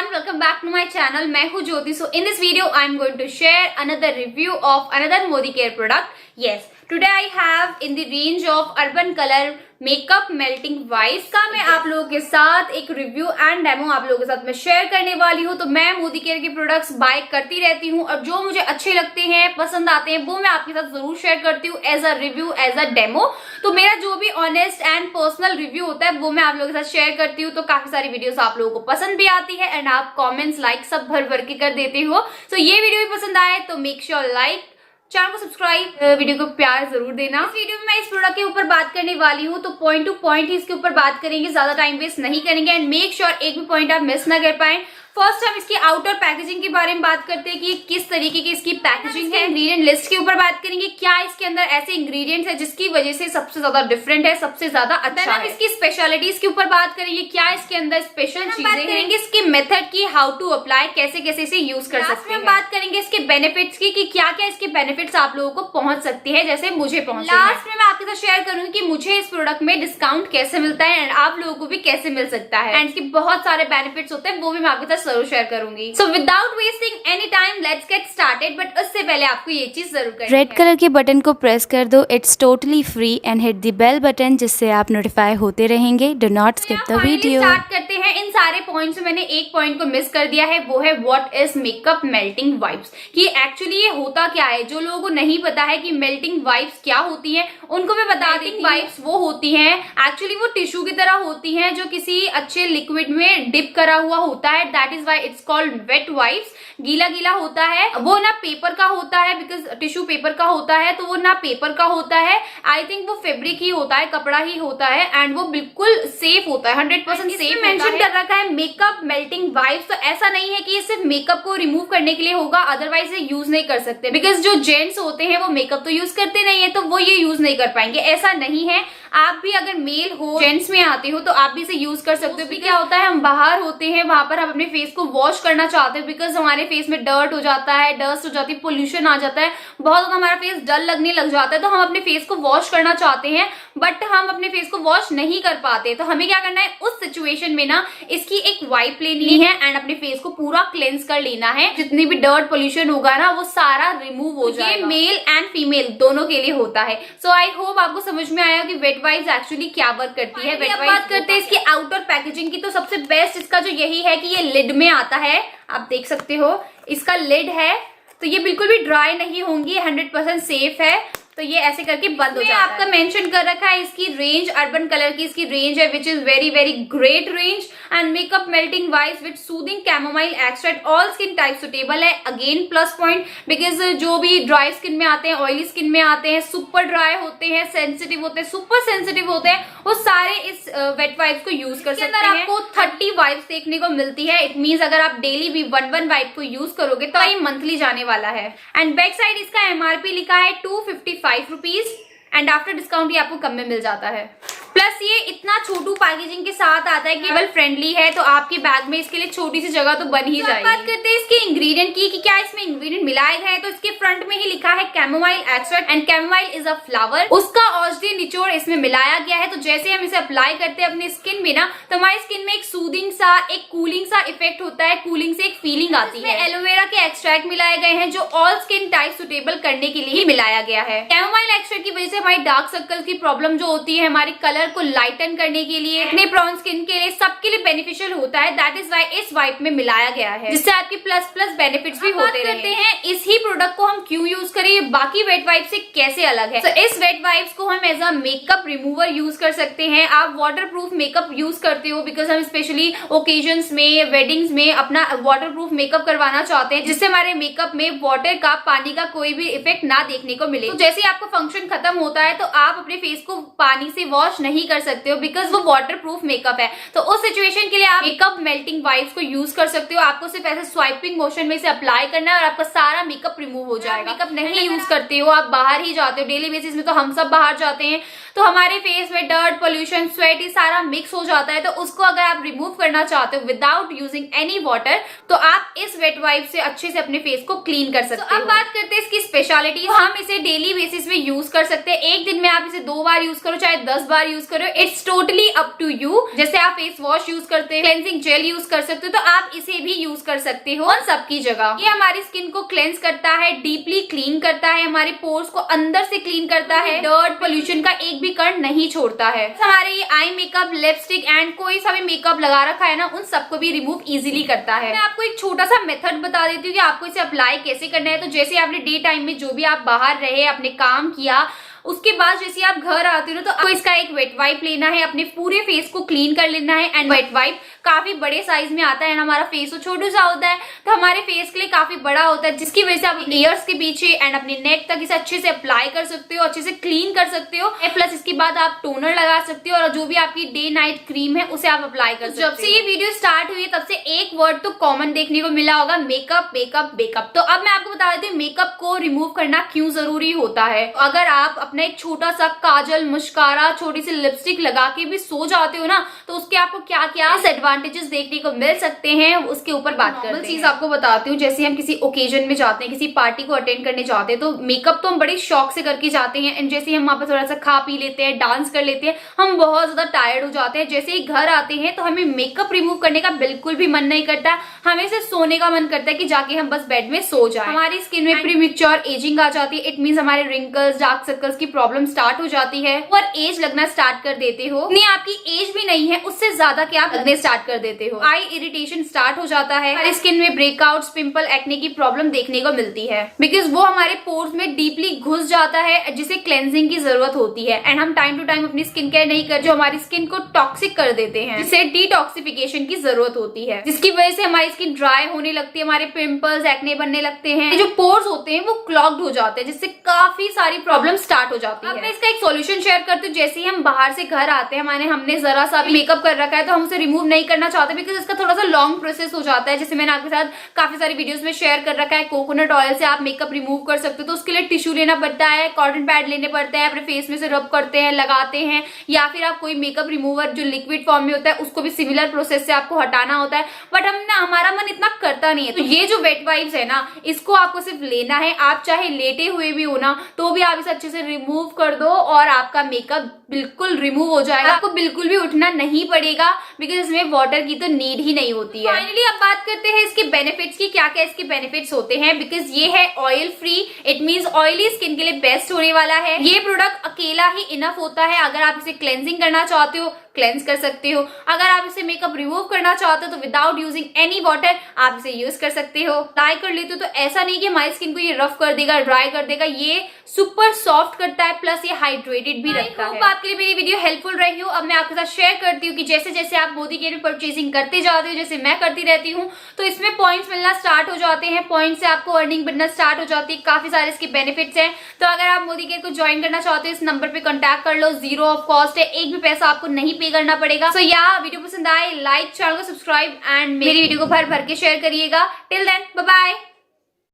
everyone, welcome back to my channel. मैं हूँ ज्योति. So in this video I am going to share another review of another Modicare product. Yes, today I have in the range of urban color makeup melting wipes का मैं आप लोगों के साथ एक review and demo आप लोगों के साथ मैं शेयर करने वाली हूँ. तो मैं मोदीकेयर के प्रोडक्ट्स बाय करती रहती हूँ और जो मुझे अच्छे लगते हैं, पसंद आते हैं, वो मैं आपके साथ जरूर शेयर करती हूँ as a review, as a demo. तो मेरा जो भी ऑनेस्ट एंड पर्सनल रिव्यू होता है वो मैं आप लोगों के साथ शेयर करती हूँ. तो काफी सारी वीडियोस आप लोगों को पसंद भी आती है एंड आप कॉमेंट्स लाइक सब भर भर के कर देते हो. तो ये वीडियो भी पसंद आए तो मेक श्योर लाइक, चैनल को सब्सक्राइब, वीडियो को प्यार जरूर देना. इस वीडियो में मैं इस प्रोडक्ट के ऊपर बात करने वाली हूँ तो पॉइंट टू पॉइंट ही इसके ऊपर बात करेंगे, ज्यादा टाइम वेस्ट नहीं करेंगे एंड मेक श्योर एक भी पॉइंट आप मिस ना कर पाए. फर्स्ट हम इसकी आउटर पैकेजिंग के बारे में बात करते हैं कि किस तरीके की इसकी पैकेजिंग है. इंग्रेडिएंट लिस्ट के ऊपर बात करेंगे, क्या इसके अंदर ऐसे इंग्रेडिएंट्स है जिसकी वजह से सबसे ज्यादा डिफरेंट है, सबसे ज्यादा अच्छा है. इसकी स्पेशलिटीज के ऊपर बात करेंगे, क्या इसके अंदर स्पेशल चीजें करेंगे, इसके मेथड की, हाउ टू अप्लाई, कैसे कैसे इसे यूज कर सकते हैं. हम बात करेंगे इसके बेनिफिट्स की कि क्या क्या इसके बेनिफिट्स आप लोगों को पहुंच सकती है जैसे मुझे पहुंचे. लास्ट में मैं आपके साथ शेयर करूंगी कि मुझे इस प्रोडक्ट में डिस्काउंट कैसे मिलता है एंड आप लोगों को भी कैसे मिल सकता है एंड इसके बहुत सारे बेनिफिट्स होते हैं वो भी मैं आपके साथ जरूर शेयर करूंगी. So without wasting any time, let's get started. But उससे पहले आपको ये चीज जरूर करनी है. रेड कलर के बटन को प्रेस कर दो. It's totally free and hit the bell button जिससे आप नोटिफाई होते रहेंगे. Do not skip the video. Start करते हैं. इन सारे पॉइंट्स में मैंने एक पॉइंट को मिस कर दिया है, वो है what is makeup melting wipes. कि एक्चुअली ये होता क्या है. जो लोगों को नहीं पता है कि मेल्टिंग वाइप्स क्या होती है उनको मैं बता देती हूँ. वाइप्स वो होती है एक्चुअली वो टिश्यू की तरह होती है जो किसी अच्छे लिक्विड में डिप करा हुआ होता है. That is why it's called wet wipes. गीला गीला होता है, वो ना पेपर का होता है बिकॉज टिश्यू पेपर का होता है तो वो ना पेपर का होता है. आई थिंक वो फैब्रिक ही होता है, कपड़ा ही होता है एंड वो बिल्कुल सेफ होता है, 100% सेफ. मेंशन कर रखा है मेकअप मेल्टिंग वाइप्स. तो ऐसा नहीं है कि ये सिर्फ मेकअप को रिमूव करने के लिए होगा, अदरवाइज ये यूज नहीं कर सकते बिकॉज जो जेंट्स होते हैं वो मेकअप तो यूज करते नहीं है तो वो ये यूज नहीं कर पाएंगे. ऐसा नहीं है. आप भी अगर मेल हो, जेंट्स में आते हो तो आप भी इसे यूज कर सकते हो. भी क्या होता है, हम बाहर होते हैं, वहां पर हम अपने फेस को वॉश करना चाहते हैं बिकॉज हमारे फेस में डर्ट हो जाता है, डस्ट हो जाती है, पोल्यूशन आ जाता है, बहुत ज्यादा हमारा फेस डल लगने लग जाता है. तो हम अपने फेस को वॉश करना चाहते हैं बट हम अपने फेस को वॉश नहीं कर पाते. तो हमें क्या करना है, उस सिचुएशन में ना इसकी एक वाइप लेनी है एंड अपने फेस को पूरा क्लेंस कर लेना है. जितनी भी डर्ट पोल्यूशन होगा ना वो सारा रिमूव हो जाएगा. ये मेल एंड फीमेल दोनों के लिए होता है. सो आई होप आपको समझ में आया कि वेट वाइप्स एक्चुअली क्या वर्क करती है. वेट बात करते हैं इसकी आउटर पैकेजिंग की. तो सबसे बेस्ट इसका जो यही है कि ये लिड में आता है. आप देख सकते हो इसका लिड है तो ये बिल्कुल भी ड्राई नहीं होंगी, 100% सेफ है. तो ये ऐसे करके बंद हो जाता है. आपका मेंशन कर रखा है इसकी रेंज, अर्बन कलर की इसकी रेंज है which is very very great range and makeup melting wipes with soothing chamomile extract all skin type suitable है. अगेन प्लस पॉइंट बिकॉज जो भी ड्राई स्किन में आते हैं, ऑयली स्किन में आते हैं, सुपर ड्राई होते हैं, सेंसिटिव होते हैं, सुपर सेंसिटिव होते हैं, वो सारे इस वेट वाइप्स को यूज कर सकते हैं. आपको 30 वाइप्स देखने को मिलती है. इट मीन्स अगर आप डेली भी वन वाइप को यूज करोगे तो ये मंथली जाने वाला है. एंड बैक साइड इसका एमआरपी लिखा है 255 रुपीज एंड आफ्टर डिस्काउंट ये आपको कम में मिल जाता है. प्लस ये इतना छोटू पैकेजिंग के साथ आता है, केवल फ्रेंडली है तो आपके बैग में इसके लिए छोटी सी जगह तो बन ही जाएगी. बात करते हैं इसके इंग्रेडिएंट की कि क्या इसमें इंग्रेडिएंट मिलाए गए हैं. तो इसके फ्रंट में ही लिखा है chamomile extract and chamomile is a flower. उसका औषधीय निचोड़ इसमें मिलाया गया है. तो जैसे हम इसे अप्लाई करते हैं अपनी स्किन में ना तो हमारी स्किन में एक सूदिंग सा, एक कूलिंग सा इफेक्ट होता है. कूलिंग से एक फीलिंग आती है. एलोवेरा के एक्सट्रैक्ट मिलाए गए हैं जो ऑल स्किन टाइप सुटेबल करने के लिए ही मिलाया गया है. कैमोमाइल एक्सट्रैक्ट की वजह से हमारी डार्क सर्कल की प्रॉब्लम जो होती है, हमारे कलर को लाइटन करने के लिए, एक्ने प्रोन स्किन के लिए, सबके लिए बेनिफिशियल होता है. दैट इज व्हाई इस वाइप में मिलाया गया है जिससे आपकी प्लस प्लस बेनिफिट्स भी होते रहते हैं. इस ही प्रोडक्ट को हम क्यों यूज करें, ये बाकी वेट वाइप से कैसे अलग है. इस वेट वाइप्स को हम as a makeup remover use कर सकते हैं. आप वाटर प्रूफ मेकअप यूज करते हो बिकॉज हम स्पेशली ओकेजन्स में, वेडिंग्स में अपना वाटर प्रूफ मेकअप करवाना चाहते हैं जिससे हमारे मेकअप में वाटर का, पानी का कोई भी इफेक्ट ना देखने को मिले. तो जैसे आपका फंक्शन खत्म होता है तो आप अपने फेस को पानी से वॉश नहीं कर सकते हो बिकॉज वो वाटर प्रूफ मेकअप है. तो उस सिचुएशन के लिए आप मेकअप मेल्टिंग वाइप्स को यूज कर सकते हो. आपको सिर्फ ऐसे स्वाइपिंग मोशन में इसे अप्लाई करना है और आपका सारा मेकअप रिमूव हो जाएगा. मेकअप नहीं यूज करते हो, आप बाहर ही जाते हो डेली बेसिस में, तो हम सब बाहर जाते हैं तो हमारे फेस में डर्ट, पोल्यूशन, स्वेट, ये सारा मिक्स हो जाता है। तो उसको अगर आप रिमूव करना चाहते हो विदाउट यूजिंग एनी वाटर, तो आप इस वेट वाइप से अच्छे से अपने फेस को क्लीन कर सकते हो। अब बात करते हैं इसकी स्पेशलिटी। हम इसे डेली बेसिस में यूज कर सकते हैं। एक दिन में आप इसे 2 बार यूज करो, चाहे 10 बार यूज करो, it's totally up to you. जैसे आप फेस वॉश यूज करते हैं, क्लेंजिंग जेल यूज कर सकते हो, तो आप इसे भी यूज कर सकते हो उन सबकी जगह। ये हमारी स्किन को क्लेंस करता है, डीपली क्लीन करता है, हमारे पोर्स को अंदर से क्लीन करता है, डर्ट, पोल्यूशन का एक भी कण नहीं छोड़ता है। हमारे ये आई मेकअप, लिपस्टिक एंड कोई सा भी मेकअप लगा रखा है ना, उन सबको भी रिमूव इजीली करता है। मैं आपको एक छोटा सा मेथड बता देती हूँ कि आपको इसे अप्लाई कैसे करना है। तो जैसे आपने डे टाइम में जो भी आप बाहर रहे, आपने काम किया, उसके बाद जैसे आप घर आते हो ना, तो आपको इसका एक वेट वाइप लेना है, अपने पूरे फेस को क्लीन कर लेना है। एंड वेट वाइप काफी बड़े साइज में आता है, हमारा फेस तो छोटा सा होता है, तो हमारे फेस के लिए काफी बड़ा होता है, जिसकी वजह से आप ईयर्स के पीछे एंड अपने नेक तक इसे अच्छे से अप्लाई कर सकते हो, अच्छे से क्लीन कर सकते हो। प्लस इसके बाद आप टोनर लगा सकते हो, और जो भी आपकी डे नाइट क्रीम है उसे आप अप्लाई कर सकते हो। जब से ये वीडियो स्टार्ट हुई है तब से एक वर्ड तो कॉमन देखने को मिला होगा, मेकअप मेकअप मेकअप। तो अब मैं आपको बता देती हूँ मेकअप को रिमूव करना क्यों जरूरी होता है। अगर आप अपना एक छोटा सा काजल, मस्कारा, छोटी सी लिपस्टिक लगा के भी सो जाते हो ना, तो उसके आपको क्या क्या डिसएडवांटेजेस देखने को मिल सकते हैं, उसके ऊपर बात करते हैं। चीज आपको बताती हूँ, जैसे हम किसी ओकेजन में जाते हैं, किसी पार्टी को अटेंड करने जाते हैं, तो मेकअप तो हम बड़े शौक से करके जाते हैं। एंड जैसे हम वहां पर थोड़ा सा खा पी लेते हैं, डांस कर लेते हैं, हम बहुत ज्यादा टायर्ड हो जाते हैं। जैसे ही घर आते हैं तो हमें मेकअप रिमूव करने का बिल्कुल भी मन नहीं करता, हमें सिर्फ सोने का मन करता है कि जाके हम बस बेड में सो जाएं। हमारी स्किन में प्रीमेच्योर एजिंग आ जाती है। इट मींस हमारे रिंकल्स, डार्क सर्कल्स की प्रॉब्लम स्टार्ट हो जाती है और एज लगना स्टार्ट कर देते हो। नहीं, आपकी एज भी नहीं है, उससे ज्यादा क्या आप लगने स्टार्ट कर देते हो। आई इरिटेशन स्टार्ट हो जाता है, हमारी स्किन में ब्रेकआउट्स, पिंपल, एक्ने की प्रॉब्लम देखने को मिलती है, बिकॉज वो हमारे पोर्स में डीपली घुस जाता है, जिसे क्लेंजिंग की जरूरत होती है। एंड हम टाइम टू टाइम अपनी स्किन केयर नहीं कर, जो हमारी स्किन को टॉक्सिक कर देते हैं, जिसे डिटॉक्सिफिकेशन की जरूरत होती है, जिसकी वजह से हमारी स्किन ड्राई होने लगती है, हमारे पिंपल्स, एक्ने बनने लगते हैं, जो पोर्स होते हैं वो क्लॉग्ड हो जाते हैं, जिससे काफी सारी प्रॉब्लम स्टार्ट हो जाती है। अब मैं इसका एक सॉल्यूशन शेयर करती हूँ। जैसे ही हम बाहर से घर आते हैं, हमने जरा सा भी मेकअप कर रखा है, तो हम उसे रिमूव नहीं करना चाहते, बिकॉज इसका थोड़ा सा लॉन्ग प्रोसेस हो जाता है। जैसे मैंने आपके साथ काफी सारी वीडियोस में शेयर कर रखा है, कोकोनट ऑयल से आप मेकअप रिमूव कर सकते हो, तो उसके लिए टिश्यू लेना पड़ता है, कॉटन पैड लेने पड़ते हैं, अपने फेस में से रब करते हैं, लगाते हैं, या फिर आप कोई मेकअप रिमूवर जो लिक्विड फॉर्म में होता है उसको भी सिमिलर प्रोसेस से आपको हटाना होता है। बट हमारा मन इतना करता नहीं है। तो ये जो वेट वाइप्स है ना, इसको आपको सिर्फ लेना है, आप चाहे लेटे हुए भी हो ना, तो भी आप इसे अच्छे से रिमूव कर दो और आपका मेकअप बिल्कुल रिमूव हो जाएगा। आपको बिल्कुल भी उठना नहीं पड़ेगा, बिकॉज इसमें वाटर की तो नीड ही नहीं होती है। फाइनली अब बात करते हैं इसके बेनिफिट्स की, क्या क्या इसके बेनिफिट्स होते हैं। बिकॉज ये है oil free, it means oily skin के लिए बेस्ट होने वाला है। ये प्रोडक्ट अकेला ही इनफ होता है। अगर आप इसे क्लेंजिंग करना चाहते हो, क्लेंस कर सकते हो। अगर आप इसे मेकअप रिमूव करना चाहते हो, तो विदाउट यूजिंग एनी वाटर आप इसे यूज कर सकते हो। अप्लाई कर लेते हो तो ऐसा नहीं कि हमारी स्किन को ये रफ कर देगा, ड्राई कर देगा, ये सुपर सॉफ्ट करता है, प्लस ये हाइड्रेटेड भी रखता है। आपके लिए मेरी वीडियो हेल्पफुल रही हो। अब मैं आपके साथ शेयर करती हूँ कि जैसे जैसे आप मोदीकेयर में परचेजिंग करते जाते हो, जैसे मैं करती रहती हूँ, तो इसमें पॉइंट्स मिलना स्टार्ट हो जाते हैं, पॉइंट से आपको अर्निंग बनना स्टार्ट हो जाती है। काफी सारे इसके बेनिफिट्स हैं। तो अगर आप मोदीकेयर को ज्वाइन करना चाहते हो, इस नंबर पे कॉन्टैक्ट कर लो, 0 ऑफ कॉस्ट है, एक भी पैसा आपको नहीं पे करना पड़ेगा। वीडियो पसंद आए, लाइक, चैनल को सब्सक्राइब एंड मेरी वीडियो को भर भर के शेयर करिएगा। Till then, bye bye.